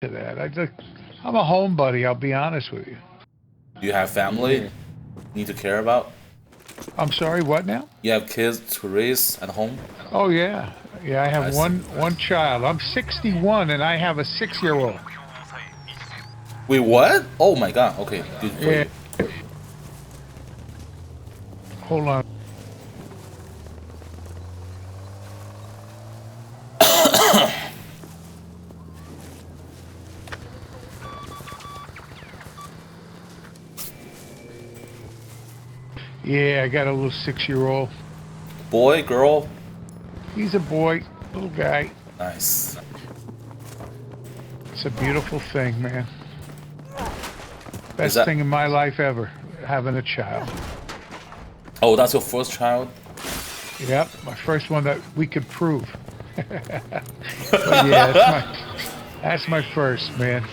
to that. I'm a homebody, I'll be honest with you. Do you have family you need to care about? I'm sorry, what now? You have kids to raise at home? Oh yeah. Yeah, I have one child. I'm 61 and I have a 6-year-old. Wait, what? Oh my god, okay, good for Yeah. you. Hold on. Yeah, I got a little 6-year-old. Boy, girl? He's a boy, little guy. Nice. It's a beautiful thing, man. Best thing in my life ever, having a child. Oh, that's your first child? Yep, my first one that we could prove. But yeah, that's my first, man.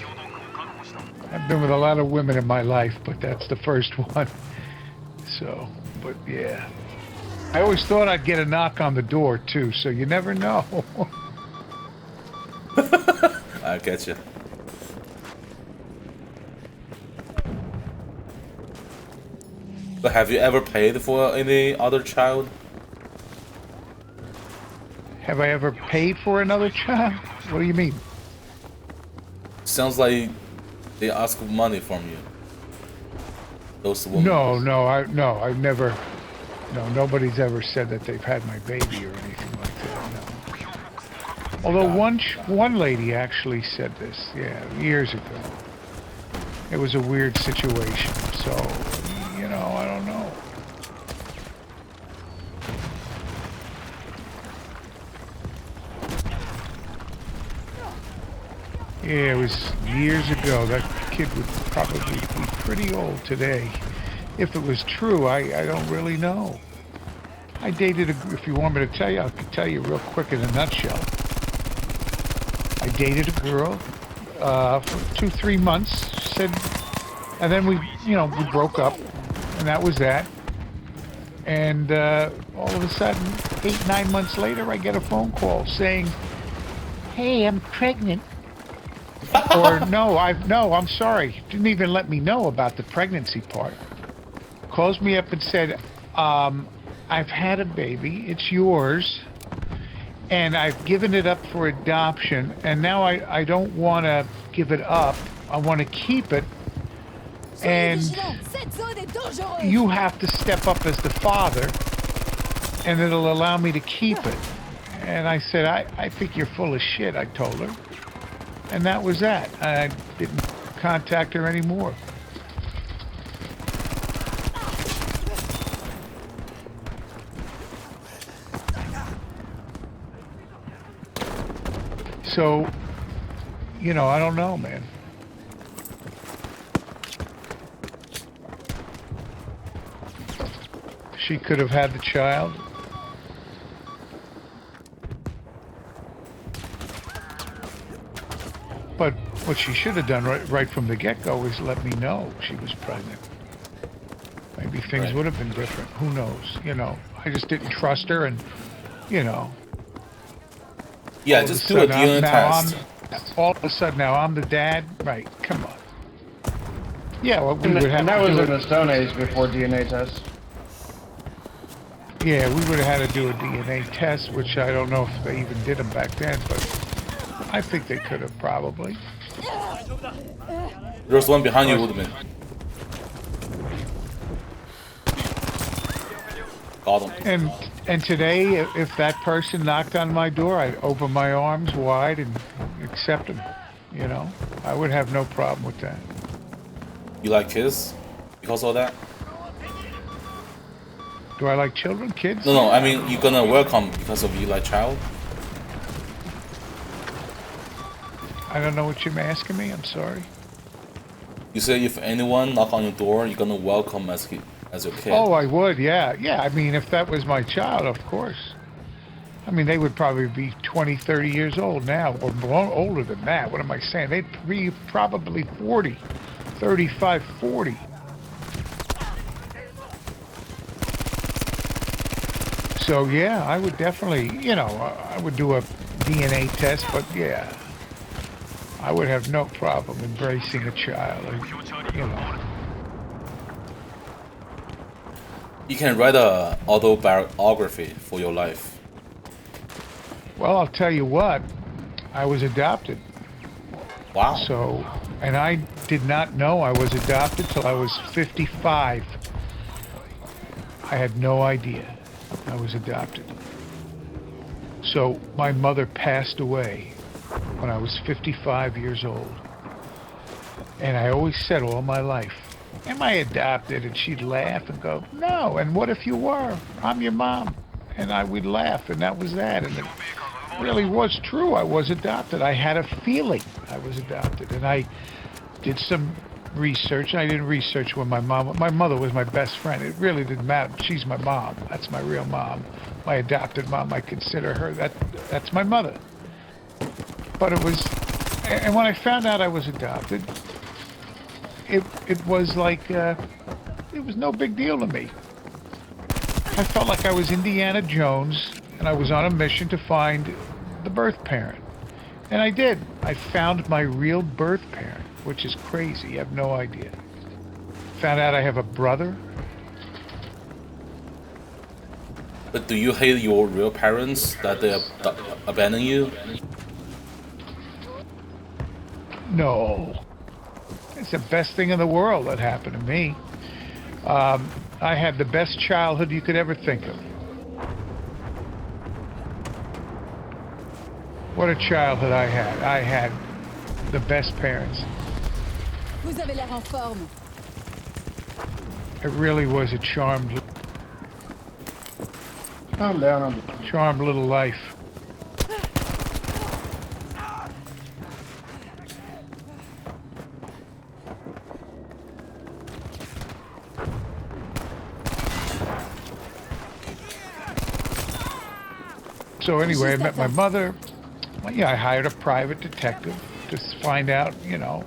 I've been with a lot of women in my life, but that's the first one. So, but yeah. I always thought I'd get a knock on the door too, so you never know. I get you. But have you ever paid for any other child? Have I ever paid for another child? What do you mean? Sounds like they ask money from you. Those women. No, I've never. No, nobody's ever said that they've had my baby or anything like that. No. Although one lady actually said this, yeah, years ago. It was a weird situation, so I don't know. Yeah, it was years ago. That kid would probably be pretty old today. If it was true, I don't really know. I dated if you want me to tell you, I could tell you real quick in a nutshell. I dated a girl for 2-3 months, and then we broke up, and that was that. And all of a sudden, 8-9 months later, I get a phone call saying, "Hey, I'm pregnant." Or no, I'm sorry. Didn't even let me know about the pregnancy part. Calls me up and said, I've had a baby, it's yours, and I've given it up for adoption, and now I don't want to give it up. I want to keep it, and you have to step up as the father, and it'll allow me to keep it. And I said, I think you're full of shit, I told her. And that was that. I didn't contact her anymore. So, I don't know, man. She could have had the child. But what she should have done right from the get-go is let me know she was pregnant. Maybe things would have been different. Who knows? I just didn't trust her, and Yeah, just do a DNA test. All of a sudden now I'm the dad. Right? Come on. Yeah, well, we would have. And that was in the Stone Age before DNA tests. Yeah, we would have had to do a DNA test, which I don't know if they even did them back then, but I think they could have probably. There's one behind you, Woodman. Got him. And today, if that person knocked on my door, I'd open my arms wide and accept him. I would have no problem with that. You like kids because of that? Do I like children, kids? No, I mean, you're gonna welcome because of you like child? I don't know what you're asking me. I'm sorry. You say if anyone knock on your door, you're gonna welcome as your kid. Oh, I would, yeah. Yeah, I mean, if that was my child, of course. I mean, they would probably be 20, 30 years old now, or more older than that. What am I saying? They'd be probably 40, 35, 40. So, yeah, I would definitely, I would do a DNA test, but yeah. I would have no problem embracing a child, you know. You can write a autobiography for your life. Well, I'll tell you what, I was adopted. Wow. So, and I did not know I was adopted till I was 55. I had no idea I was adopted. So my mother passed away when I was 55 years old. And I always said all my life, am I adopted? And she'd laugh and go, no, and what if you were? I'm your mom. And we'd laugh, and that was that. And it really was true. I was adopted. I had a feeling I was adopted. And I did some research. I didn't research when my mother was my best friend. It really didn't matter. She's my mom. That's my real mom. My adopted mom, I consider her. That's my mother. But it was, and when I found out I was adopted, it was like, it was no big deal to me. I felt like I was Indiana Jones, and I was on a mission to find the birth parent. And I did. I found my real birth parent, which is crazy. You have no idea. Found out I have a brother. But do you hate your real parents that they abandon you? No. It's the best thing in the world that happened to me. I had the best childhood you could ever think of. What a childhood I had. I had the best parents. Vous avez l'air en forme. It really was a charmed Calm down. little life. So anyway, I met my mother. Well, yeah, I hired a private detective to find out, you know.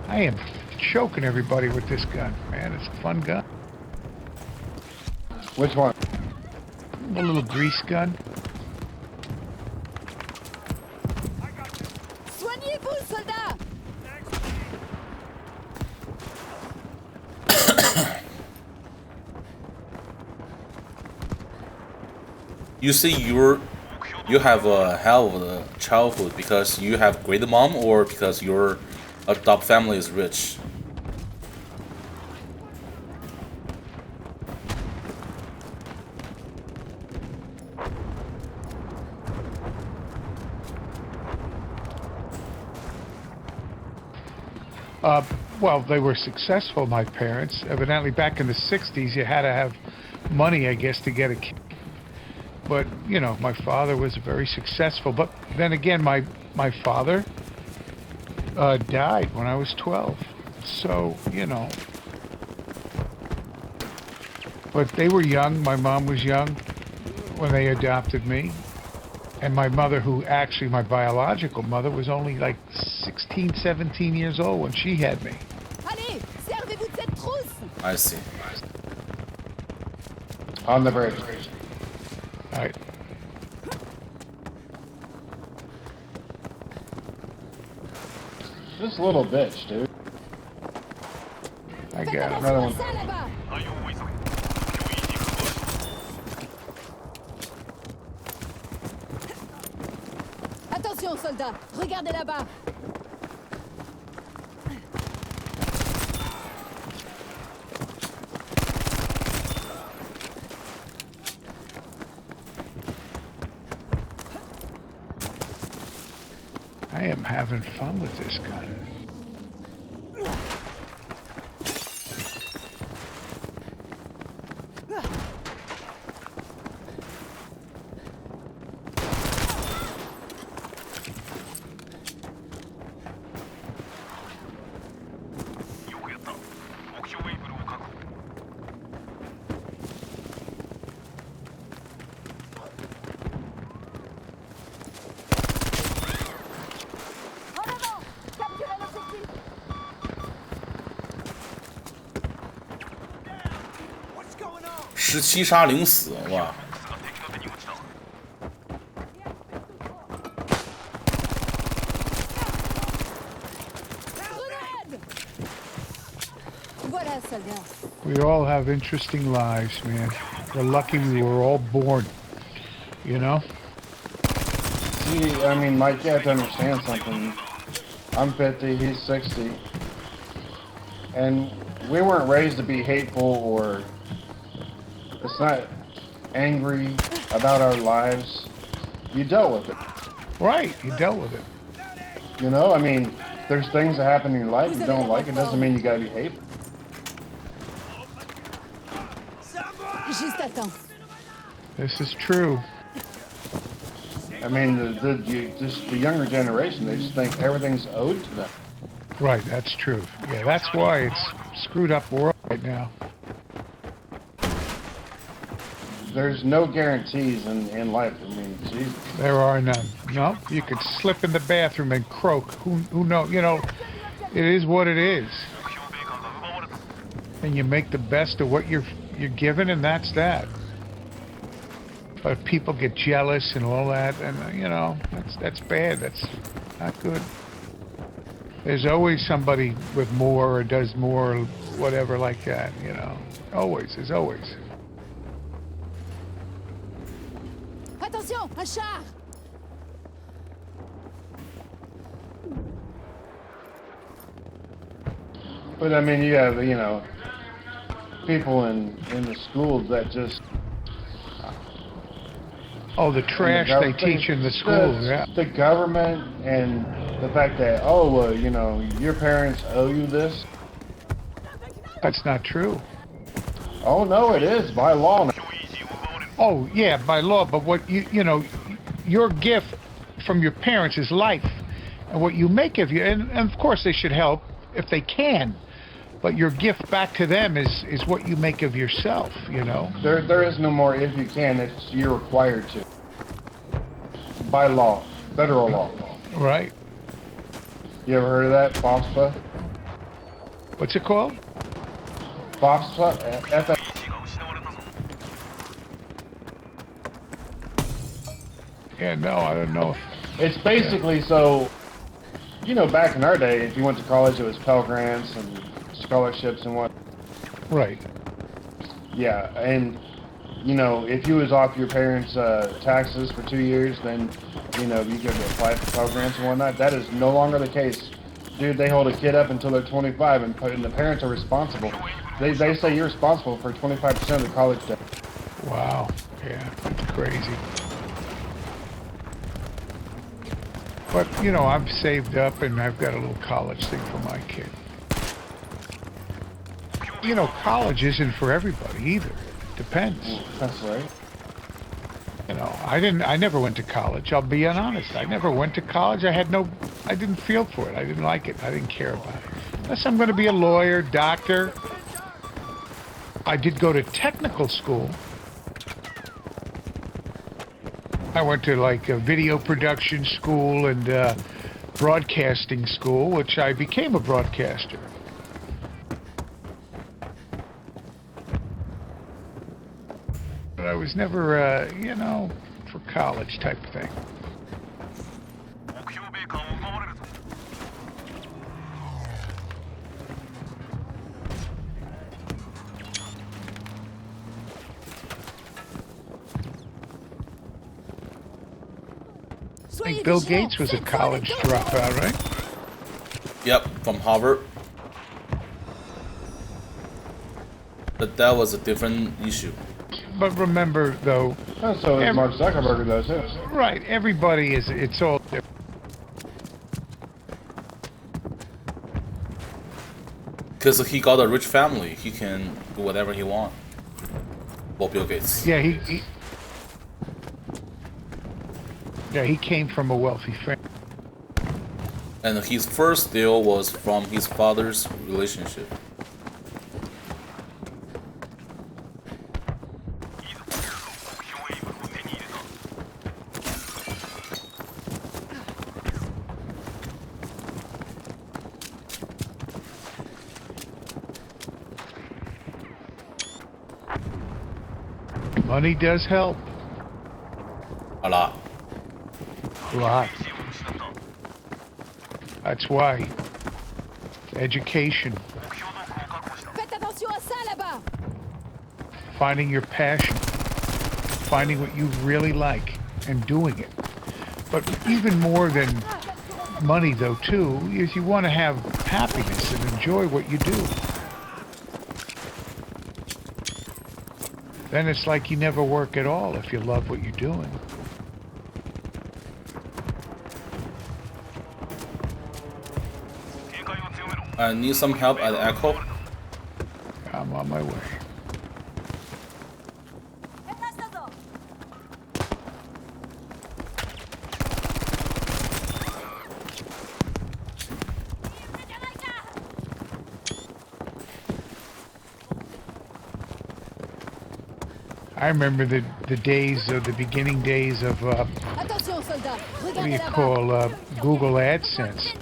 I am choking everybody with this gun, man. It's a fun gun. Which one? A little grease gun. Soignez-vous, soldat! You say you have a hell of a childhood because you have great mom or because your adopt family is rich? Well, they were successful, my parents. Evidently, back in the 60s, you had to have money, I guess, to get a kid. But, you know, my father was very successful. But then again, my father died when I was 12. So, you know. But they were young. My mom was young when they adopted me. And my mother, who actually, my biological mother, was only like 16, 17 years old when she had me. Allez, servez-vous de cette trousse! I see. On the bridge. All right. This little bitch, dude. I Faites got it. Another attention à one. ça là-bas! Attention, soldat! Regardez là-bas! I am having fun with this gun. En avant! Capturez l'objectif! 17杀0死，哇！ soldat. We all have interesting lives, man. We're lucky we were all born. You know? See, I mean, Mike, you have to understand something. I'm 50, he's 60. And we weren't raised to be hateful or it's not angry about our lives. You dealt with it. Right, you dealt with it. You know, I mean, there's things that happen in your life you don't like. It doesn't mean you gotta be hateful. Juste à temps. This is true. I mean, the younger generation, they just think everything's owed to them. Right, that's true. Yeah, that's why it's screwed up world right now. There's no guarantees in life. I mean, Jesus. There are none. No, you could slip in the bathroom and croak. Who knows? You know, it is what it is. And you make the best of what you're given, and that's that. But if people get jealous and all that, and you know, that's bad. That's not good. There's always somebody with more or does more, or whatever like that. You know, always. There's always. Attention, un char! But I mean, you have, you know, people in the schools that just Oh, the trash they teach in the schools. Yeah. The government and the fact that, oh, well, you know, your parents owe you this. That's not true. Oh no, it is by law. Oh, yeah, by law, but what you know, your gift from your parents is life. And what you make of you, and of course they should help if they can, but your gift back to them is what you make of yourself, you know? There is no more if you can, it's you're required to. By law, federal law. Right. You ever heard of that? FOSPA? What's it called? FOSPA? Yeah, no, I don't know. It's basically so, you know, back in our day, if you went to college, it was Pell Grants and scholarships and what. Right. Yeah, and, you know, if you was off your parents' taxes for 2 years, then, you know, you could apply for Pell Grants and whatnot. That is no longer the case. Dude, they hold a kid up until they're 25, and the parents are responsible. They say you're responsible for 25% of the college debt. Wow. Yeah, that's crazy. But, you know, I've saved up and I've got a little college thing for my kid. You know, college isn't for everybody either. It depends. That's right. You know, I never went to college. I'll be honest. I never went to college. I didn't feel for it. I didn't like it. I didn't care about it. Unless I'm going to be a lawyer, doctor. I did go to technical school. I went to like a video production school and broadcasting school, which I became a broadcaster. But I was never, you know, for college type thing. I think Bill Gates was a college dropout, right? Yep, from Harvard. But that was a different issue. But remember, though, Oh, so is Mark Zuckerberg does too. right, everybody is, it's all different. Because he got a rich family, he can do whatever he wants. Well, Bill Gates. Yeah, he came from a wealthy family. And his first deal was from his father's relationship. Money does help. A lot. A lot. That's why. Education. Faites attention! finding your passion, finding what you really like, and doing it. But even more than money, though, too, is you want to have happiness and enjoy what you do. Then it's like you never work at all if you love what you're doing. I need some help at Echo. I'm on my way. I remember the days of the beginning days of Attention, soldat. what do Regardez you là-bas. call Google AdSense.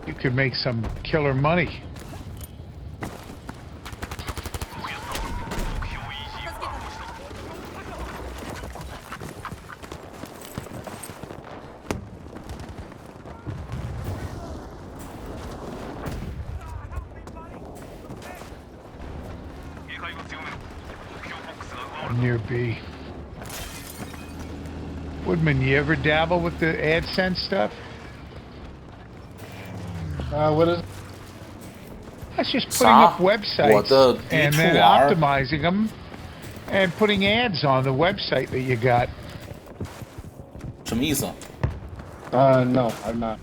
You could make some killer money. I'm near B. Woodman, you ever dabble with the AdSense stuff? What is? That's just putting up 我 websites 的 and 地 then 图玩 optimizing them and putting ads on the website that you got. 什么意思？ No, I'm not.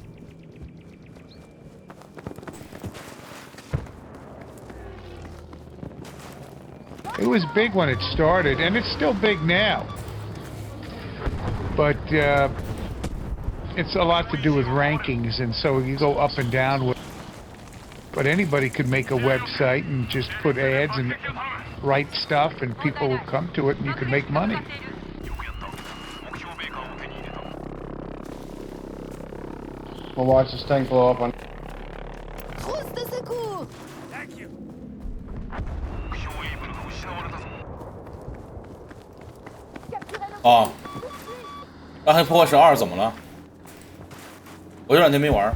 It was big when it started, and it's still big now. But it's a lot to do with rankings, and so you go up and down with. But anybody could make a website and just put ads and write stuff, and people will come to it, and you can make money. We'll watch this tank blow up on. Trousse de secours. 哦，暗黑破坏神2怎么了？我这两天没玩。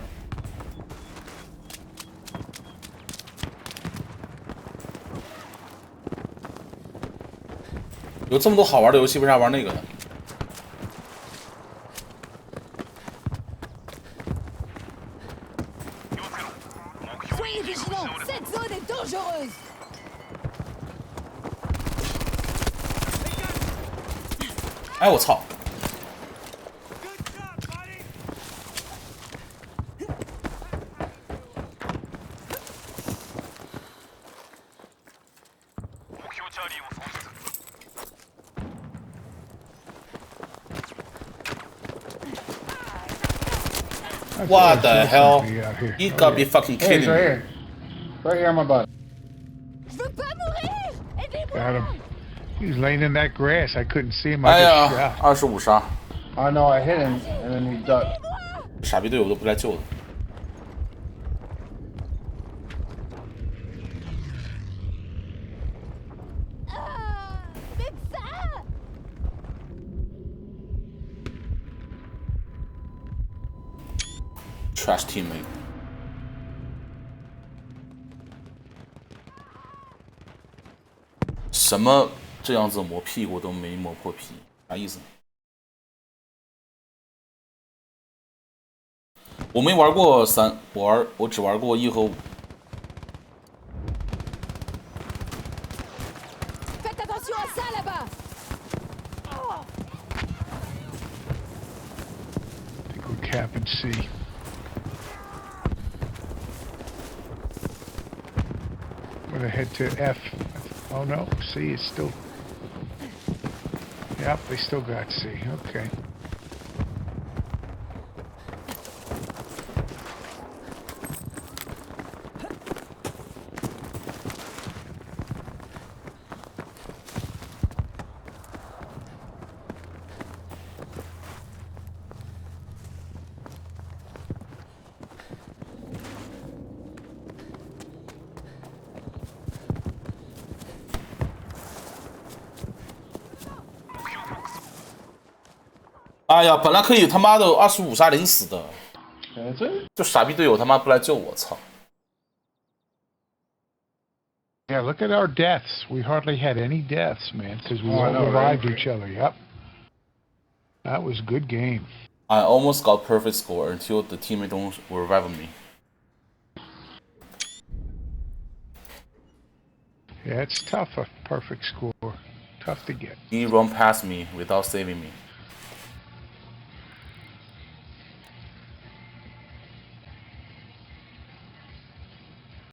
有这么多好玩的游戏，为啥玩那个呢？ Soyez vigilants. Cette zone est dangereuse. 哎，我操！What the hell? You gotta be fucking Hey, kidding he's me! right here. Right here on my butt. Je veux pas mourir. Aidez-moi. Got him. He was laying in that grass. I couldn't see him. 哎 I 呀 just shot.， 25杀， I know I hit him and then he ducked. 傻逼队友都不该救的。 Médecin. Trash teammate。什么这样子磨屁股都没磨破皮，啥意思？我没玩过3，我只玩过1和5。 Faites attention à ça là-bas. I think we're capping C. I'm gonna head to F. Oh no, C is still. Yep, they still got C. Okay. .哎呀，本来可以他妈的25杀0死的。 Okay, That's it. 就傻逼队友他妈不来救我，操！ Yeah, look at our deaths. We hardly had any deaths, man, because we Oh, I all know, revived right? each other. Yep. That was a good game. I almost got perfect score until the teammate don't revive me. Yeah, it's tough, a perfect score. Tough to get. He run past me without saving me.